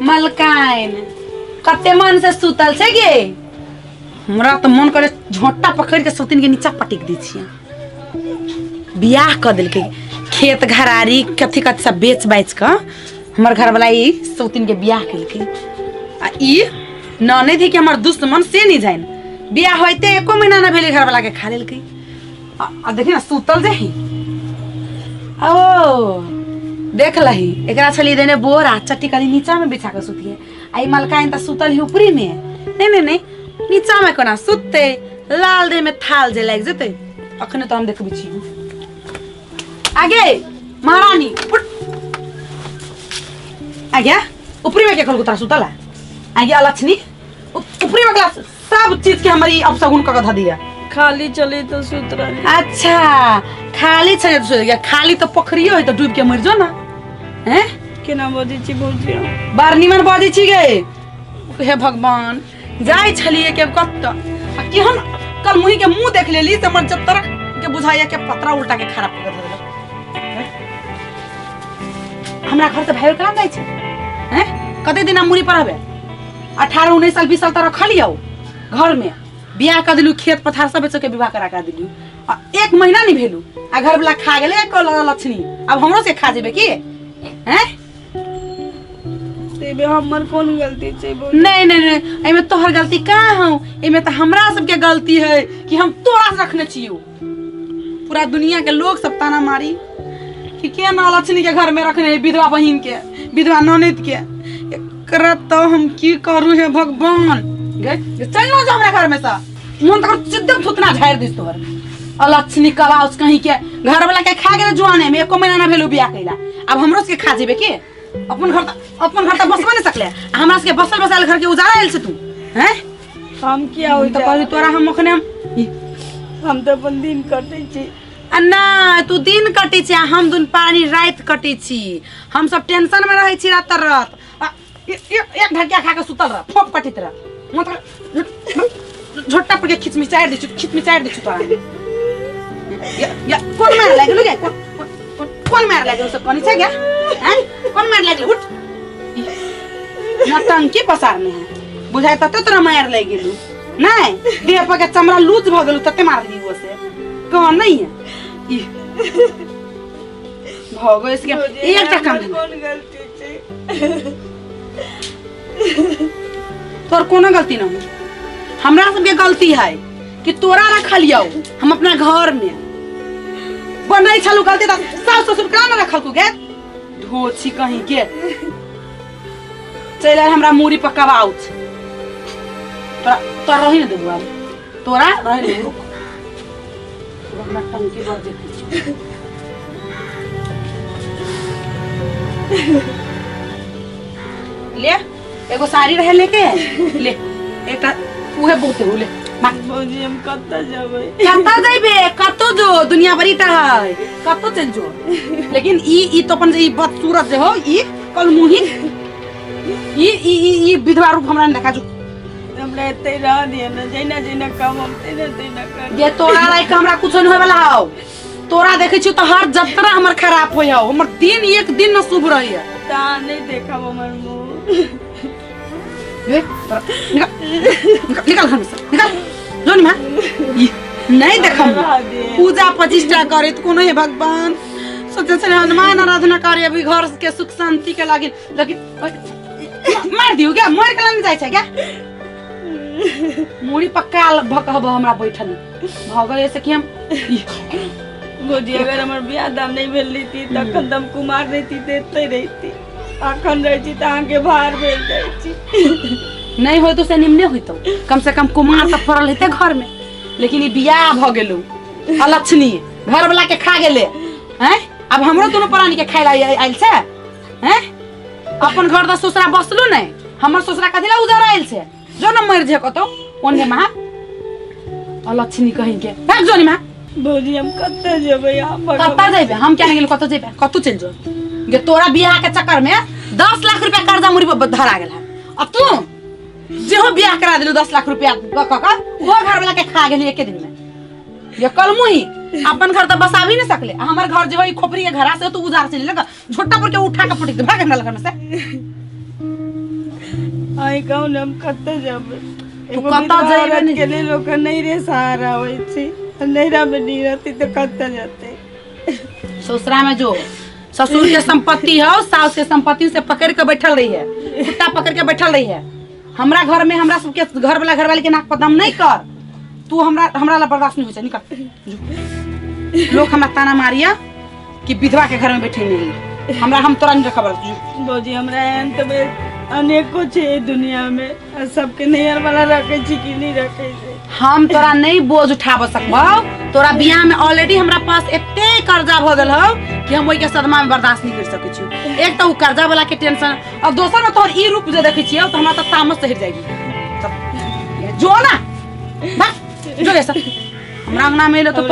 मलकाइन कते मन से सुतल छे गे। हमरा तो मन करे झोंटा पकड़ के सौतीन के नीचा पटिक दी छिए। बियाह कर दिल के खेत घरारी कथी कथी सब बेच बाच के हमर घर वाला ई सौतीन के बियाह कल के। आ ई नने थी कि हमर दुश्मन से नहीं जाइन। बियाह होते एको महीना ना भेले घर वाला के खा लेल के। आ देखी ना सुतल जे ही ओ देख लही एकरा छली देने बोरा चट्टी कली नीचा में बिछा के सुतिए। आई मलकाइन त सुतल ही ऊपरी में। नहीं नीचा में कोना सुतते लाल दे में थाल जे लाग जते अखने तो हम देखबी छी। आगे महारानी उठ आगे ऊपरी में के कल गुतरा सुतला आगे अलक्षणी ऊपरी में क्लास सब चीज के हमारी अपसगुन का कथा दिया। खाली चले तो सुतरा। अच्छा खाली चले तो सुत गया। खाली तो पोखरियो है तो डूब के मर जो ना हैं केना बदी छी भौजी बार निमन बदी छी गे। हे भगवान जाय छलिए के कत केहन कल मुही के मुंह देख लेली से मन जत्तर के बुझाइया के पतरा उल्टा के खराब कर देलक। हमरा घर से भाई कहां जाय छै हैं कते दिन मुरी पर हबे 18 19 साल 20 साल त रख लियो घर में बियाह कर दिलु खेत पथार सब बेच के विवाह करा कर दिलु। एक महीना नहीं भेलु आ घर वाला खा गेले लक्ष्मी। अब हमरो से खा जेबे की हैं तेबे हमर कोन गलती छै बोल। नहीं एमे तोहर गलती कहां हौ। एमे त हमरा सब के गलती है कि हम तोरा से रखने छियो। पूरा दुनिया के लोग सब ताना मारी कि के ना लक्ष्मी के घर में रखने विधवा बहिन के विधवा ननद के। एकरा तो हम की करू हे भगवान। चल ना जा हमरा घर में सा मन तक चिद्दम थुतना झाड़ दिस तोहर अलक्षणी कलाउस कहीं के घर वाला के खा गेले जुआने में एको महीना ना भेलु बियाह कइला। अब हमरो से खा जेबे के अपन घर त बसबे नहीं सकले। हमरा से बसल बसाल घर के उजाड़ा आइल से तू हैं हम किया होई त कहि तोरा हम ओखने हम तो अपन दिन कटै छी। ना तू दिन कटै छी हम दुन पानी रात कटै छी। हम सब टेंशन में रहै छी रात रात एक ढकिया खा के सुतल रह फोप कटित रह मतलब झोटा पर के खिचमिचार दै छु तोरा या कोन मार लागलु गे कोन मार लागलु सब कोनी छै गे हैं कोन मार लागलु उठ नटंकी पसार में है बुझाय तते तोरा मार लाग गेलु नहीं देह पर के चमड़ा लूज भ गेलु तते मार दी ओसे कौन नहीं है ई भगो इसके एकटा काम कोन गलती छै तोर कोनो गलती ना हो। हमरा सबके गलती है कि तोरा रखलियो हम अपना घर में बनई छलु गलती त सास ससुर का ना रखल को गे धोछी कहीं के चल हमरा मूरी पकावाउ तोरा रही न देबू अब तोरा रही न रुक हमरा टंकी बर देखै ले एगो साड़ी रहे लेके ले एकटा उहे बहुते हो ले भौजी हम कत्ता जेबै कत्ता जइबे कत्तो जो दुनिया भरी टा है कत्तो चल जो। लेकिन ई तो अपन ई बदसूरत जे हो ई कल मुही ई विधवा रूप हमरा देखा जो हमरा एते रह दिए न जैना काम हम तेना कर ये तोरा लायक हमरा कुछ नहीं होय वाला हो। तोरा देखे छी तो हर जतरा हमर खराब होय हो हमर दिन एक दिन न शुभ रही है ता नहीं देखब हमर मुंह निकल घर से निकल जोनी मां नहीं देखम पूजा प्रतिष्ठा करे तो कोनो है भगवान सोचे से हनुमान आराधना करे अभी घर के सुख शांति के लागे लेकिन मार दियो क्या मार के लाने जाय छै क्या मुड़ी पक्का भकहब हमरा बैठल भगल ऐसे कि हम गोदी अगर हमर बियाह दाम नहीं भेल रही तखन दम कुमार रहती देते रहती अखन रही छी त आगे भार भेल जाय छी नहीं होय तो से निम्ने होइतो कम से कम कुमार त फरल हेते घर में। लेकिन ई बियाह भ गेलु अलक्षणी घर वाला के खा गेले हैं अब हमरो दोनों प्राणी के खाइला आइल से हैं अपन घर द ससुरा बसलु नहीं हमर ससुरा कथिला उजर आइल से जो न मर जे कतो ओने मां अलक्षणी कहीं के भाग जोनी मां भौजी हम कत्ता जेबै कत्ता जेबे हम क्या गेल कतो जेबे कतो चल जो गे तोरा बियाह के चक्कर में 10 लाख रुपया कर्जा मुरी पर धरा गेल है। अब तू जेहो बियाह करा दिलु 10 लाख रुपया क वो घर वाला के खा गेली एक दिन में ये कल मुही अपन घर तो बसा भी नहीं सकले। हमार घर जो है खोपड़ी के घरा से तू उजार से लगा झोटा पर के उठा के फटिक भाग ना घर में से। आई कहूं हम कत्ते जब तू कत्ता जाए के लिए लोग नहीं रे सहारा होई छी नैरा में नहीं रहती तो कत्ते जाते। ससुरा में जो ससुर के संपत्ति है सास के संपत्ति से पकड़ के बैठल रही है, खुट्टा पकड़ के बैठल रही है। हमरा घर में हमरा सबके घर वाला घरवाली के नाक पर दम नहीं कर। तू हमरा ला बर्दाश्त नहीं हो। निकल। लोग हमरा ताना मारिया कि विधवा के घर में बैठे नहीं। हमरा हम तोरा नहीं खबर। बोजी हमरा अंत में अनेको छे दुनिया में सबके नैयर वाला रखे छी कि नहीं रखे छे। हम तोरा नहीं बोझ उठाब सकबो। तोरा बियाह में ऑलरेडी हमरा पास एते कर्जा भ गेल हो कि हम ओइ के सदमा में बर्दाश्त नहीं कर सकै छी। एक तो कर्जा वाला के टेंशन और दोसर में तोहर ई रूप जे देखै छियै तो हमरा त तामस चढ़ जाएगी। जो ना भाग जो ऐसा हमरा अंगना में ले तो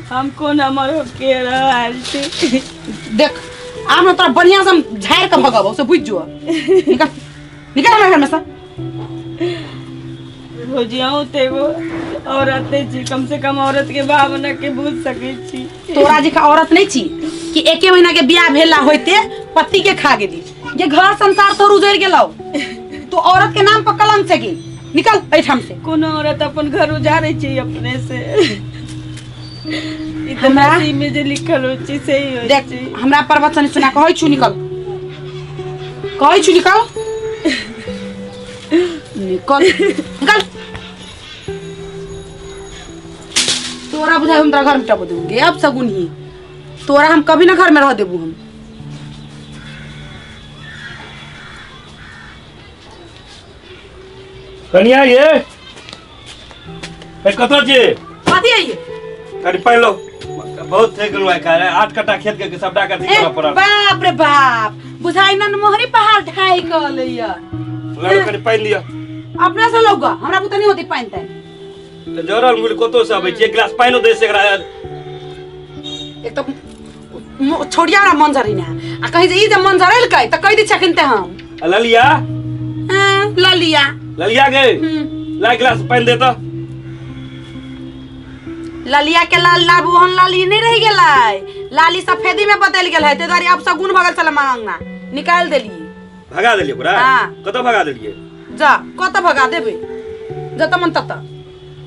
हम कोन हमर के रहल छी। देख आब न तोरा बढ़िया से हम झाड़ के भगाबो से बुझ जो। निकल निकल हमरा घर में से। भोजियाओ ते वो औरतें छी कम से कम औरत के भावना के बुझ सके छी। तोरा जी का औरत नहीं छी कि एके महीना के बियाह भेला होते पति के खा गेली। ये घर संसार तो उजड़ गेलो तो औरत के नाम पर कलम से गी। निकल ऐठाम से। कोनो औरत अपन घर उजाड़े छी अपने से। हमरा में जे लिखल हो छी सही हो देख छी। हमरा प्रवचन सुना कहै छु निकल। कहै छु निकल। निकल निकल। तोरा बुझाई हम तोरा घर में टप दूंगे अब सगुन ही। तोरा हम कभी ना घर में रह देबू हम। कनिया ये कतो जे कथी है ये? कनी पढ़ लो बहुत थे गलवा का 8 कट्ठा खेत के सबटा का ठीक करना पड़ा। बाप रे बाप बुझाई ना मोहरी पहाड़ ढाई कर लइया। लड़ कनी पाइन लिया अपने से लोग हमरा बुत नहीं होती पाइन तै। जरल मुल कोतो से आबै छी एक गिलास पाइनो दे से एकरा। एक तो छोड़िया हमरा मन जरी ना आ कहि जे ई जे मन जरल कै त कहि दी छकिन ते हम। ललिया हां ललिया ललिया गे ला गिलास पाइन दे तो। ललिया के लाल लाबू हन लाली नहीं रह गेलै। लाली सफेदी में बदल गेल है ते दारी अब सगुन भगल चल मांगना निकाल देली। भगा देलिए पूरा। हां कतो भगा देलिए जा कत भगा देबे जत मन तत।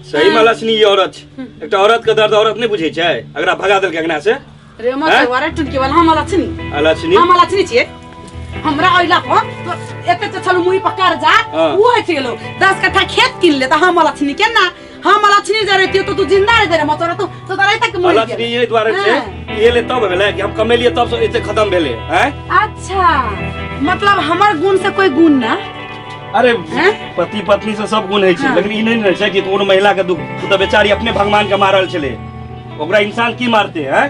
सही मलसनी ये औरत एकटा औरत के दर्द औरत नहीं बुझै छै अगर भगा देल के अंगना से। रे मत वारे टुनके वाला हम लछनी अलछनी हम लछनी छिए। हमरा आइला पर तो एते त चलू मुई पकार जा वो है चलो 10 कट्ठा खेत किन ले त हम लछनी के ना हम लछनी जा रहती तो तू जिंदा रह रे मत तो तोरा तक मर गया। अलछनी ये द्वारा से ये ले तब भेले कि हम कमेलिए तब से इते खत्म भेले हैं। अच्छा मतलब हमर गुण से कोई गुण ना। अरे पति पत्नी से सब गुण है छै लेकिन ई नहीं छै कि कोनो महिला के दुख तो बेचारी अपने भगवान के मारल छले ओकरा इंसान की मारते हैं।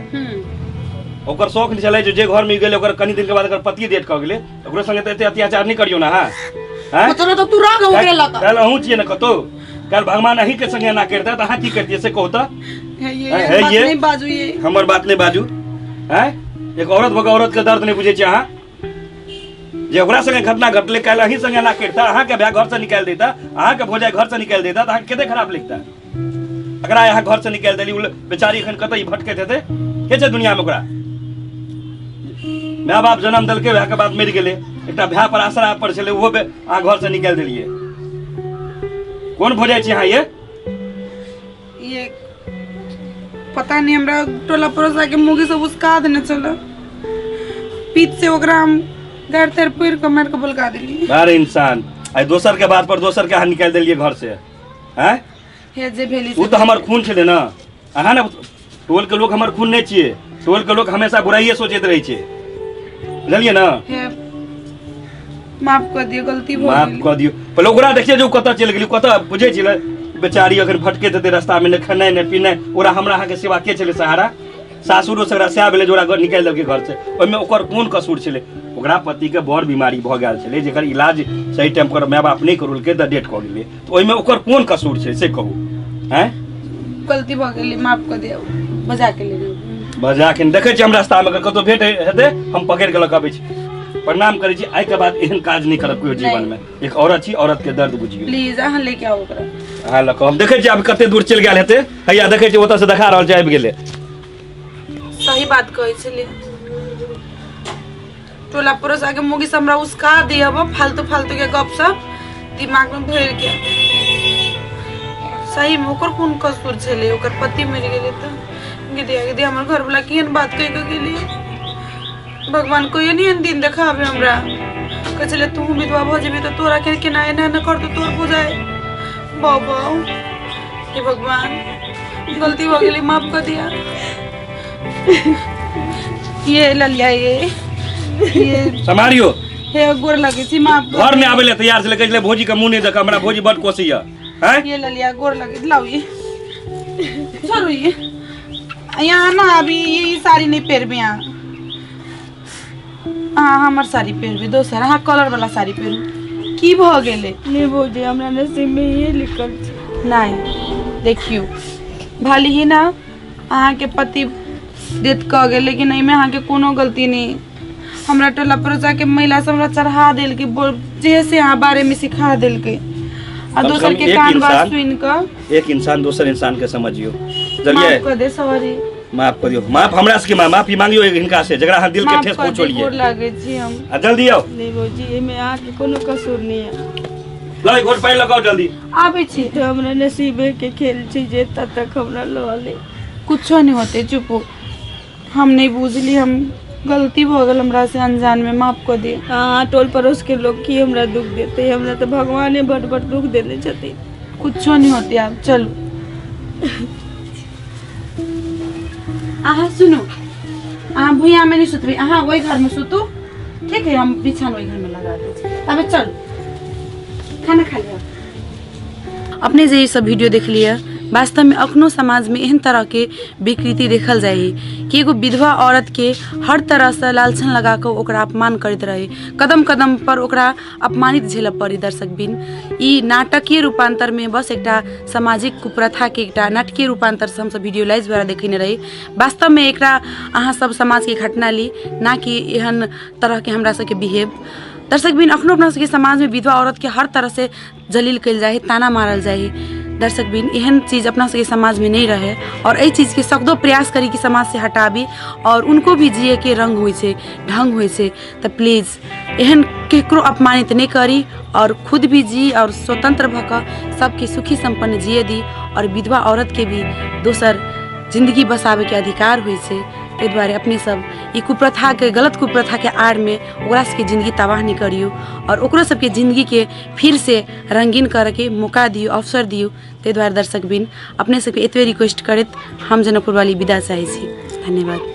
ओकर शौक चले जे घर में गेले ओकर कनी दिन के बाद अगर पति डेट क गेले ओकरो संगे एते अत्याचार नहीं करियो ना। हैं मतलब तो तू रह गए ओकरे लत कल अहू छिए ना कतो कल भगवान अही के संगे ना करता त अहा की करतिए से कहू त। ये बात नहीं बाजू ये हमर बात नहीं बाजू। हैं एक औरत भगा औरत के दर्द नहीं बुझे छी अहा जे ओकरा संगे घटना घटले कल अही संगे ना करता अहा के घर से निकाल देता अहा के भोजाई घर से निकाल देता त अहा केते खराब लगता। अगर यहाँ घर से निकाल देली बेचारी एखन कतई भटके थे के छै दुनिया में ओकरा। माय बाप जन्म दल के के बाद मर गेले एकटा भाई पर आसरा पर छले वो अहाँ घर से निकाल देलिए। कौन भोजाई छी अहाँ ये पता नहीं हमरा टोला पड़ोसा के मुगी सब उसका देने चला पीठ से ओकरा हम घर तर पैर के मार के बुलका देली। अरे इंसान आई दोसर के बात पर दोसर के अहाँ निकाल देलिए घर से। हैं हे जे भेली वो तो हमर खून छले ना अहाँ ना टोल के लोग हमर खून नहीं छिए। टोल के लोग हमेशा बुराइये सोचैत रहे छै बुझलिए ना। माफ कर दियो गलती हो माफ कर दियो पहले ओकरा देखिए जो कत चल गेली कत बुझे छिले बेचारी अगर भटके थे रास्ता में न खाना न पीना ओरा हमरा अहाँ के सेवा के छले सहारा सासुरो से स्या भेले जोरा निकाल देलके घर से ओमे ओकर कोन कसूर छले ओकरा पति के बड़ बीमारी भ गेल छले जेकर इलाज सही टाइम पर माय बाप नहीं करुलके त डेट क गेले तो ओमे ओकर कोन कसूर छै से कहू। हैं गलती भ गेली माफ कर दियो बजा के ले बजा के देखे छी हम रास्ता में कतो भेट हेते हम पकड़ के लक आबै छी प्रणाम करै छी आइ के बाद एहन काज नहीं करब कोई जीवन में। एक औरत छी, औरत के दर्द बुझियो प्लीज अहाँ लेके आओ ओकरा। अहाँ लक हम देखै छी आब कते दूर चल गेल हेतै। हैया देखै छी ओतऽ से देखा रहल छै आबि गेलै। सही बात कहै छलिए टोला पड़ोस आके मुगी से हमरा उसका दियब फालतू फालतू के गप सब दिमाग में भर के। सही में ओकर कोन कसूर छले, ओकर पति मर गेले त गिदिया हमर घर वाला केहन बात कह के गेलिए। भगवान को ये नहीं दिन देखावे हमरा कह चले तू विधवा भ जेबी त तोरा के केना एना न कर तो तोर बुझाए। बाबा हे भगवान गलती हो गेली माफ कर दिया। ये ललिया ये समारियो हे गोर लगे छी माफ कर। घर में आबे ले तैयार से कहले भौजी के मुंह नहीं देख हमरा भौजी बड कोसिया हैं। ये ललिया गोर लगे लाओ ये चलो ये यहाँ ना अभी ये साड़ी नहीं पहनबे यहाँ। हाँ हमार साड़ी पहनबे दोसर हाँ कलर वाला साड़ी पहनू की भ गेले। नहीं भौजी हमरा नसीब में ये लिखल छै। नहीं देखियो भाली ही ना अहाँ के पति डेथ कह गेल लेकिन एहिमे अहाँ के कोनो गलती नहीं। हमरा टोला पड़ोसा के महिला सब हमरा चढ़ा देल के जैसे अहाँ बारे में सिखा देल के और दोसर के कान बात सुन के एक इंसान दोसर इंसान के समझियो जलिए माफ कर दे सॉरी माफ करियो। माफ हमरा से माफी मांगियो इनका से जकरा दिल के ठेस पहुंचोलिए। गोर लागे छी हम आ जल्दी आओ। नहीं भौजी एमे अहाँ के कोनो कसूर नहीं है। लो एक घोट पानी लगाओ जल्दी। आबे छी तो हमरा नसीबे के खेल छै जे तब तक हमरा ल ले। कुछो नहीं होते चुप हो। हम नहीं बुझली हम गलती भ गेल हमरा से अनजान में माफ कर दे। हाँ टोल पड़ोस के लोग की हमरा दुख देते हमरा तो भगवाने बड़ बड़ दुख देने छथिन। कुछो नहीं होते आप चलो। आहा सुनो अहाँ भुइया में नहीं सुतबी अहाँ वही घर में सुतू ठीक है। हम बिछान वही घर में लगा दे तब चलो खाना खा लिया। अपने जे सब वीडियो देख लिया वास्तव में अखनो समाज में एहन तरह के विकृति देखल जाए कि एगो विधवा औरत के हर तरह से लालछन लगा कर ओकरा अपमान करते रहे। कदम कदम पर ओकरा अपमानित झेल पड़ी। दर्शक बिन ई नाटकीय रूपांतर में बस एकटा सामाजिक कुप्रथा के एकटा नाटकीय रूपांतर से हम सब वीडियोलाइज द्वारा देखने रही। वास्तव में एकरा अहाँ सब समाज के घटना ली ना कि एहन तरह के हमरा सबके बिहेव। दर्शक बिन अखनो अपना सबके समाज में विधवा औरत के हर तरह से जलील कल जाए ताना मारल जाए। दर्शक बिन एहन चीज अपना सबके समाज में नहीं रहे और यही चीज के सकदो प्रयास करी कि समाज से हटाबी और उनको भी जिए के रंग हुई से ढंग हुई से तो प्लीज एहन केकरो अपमानित नहीं करी और खुद भी जी और स्वतंत्र भक सबके सुखी संपन्न जिए दी और विधवा औरत के भी दोसर जिंदगी बसावे के अधिकार हुई से। ते द्वारे अपने सब ये कुप्रथा के गलत कुप्रथा के आड़ में ओकरा सबके जिंदगी तबाह नहीं करियो और ओकरो सबके जिंदगी के फिर से रंगीन करके मौका दियो अवसर दियो। ते द्वारे दर्शक बिन अपने सबके एतबे रिक्वेस्ट करत हम जनकपुर वाली विदा चाहे छी। धन्यवाद।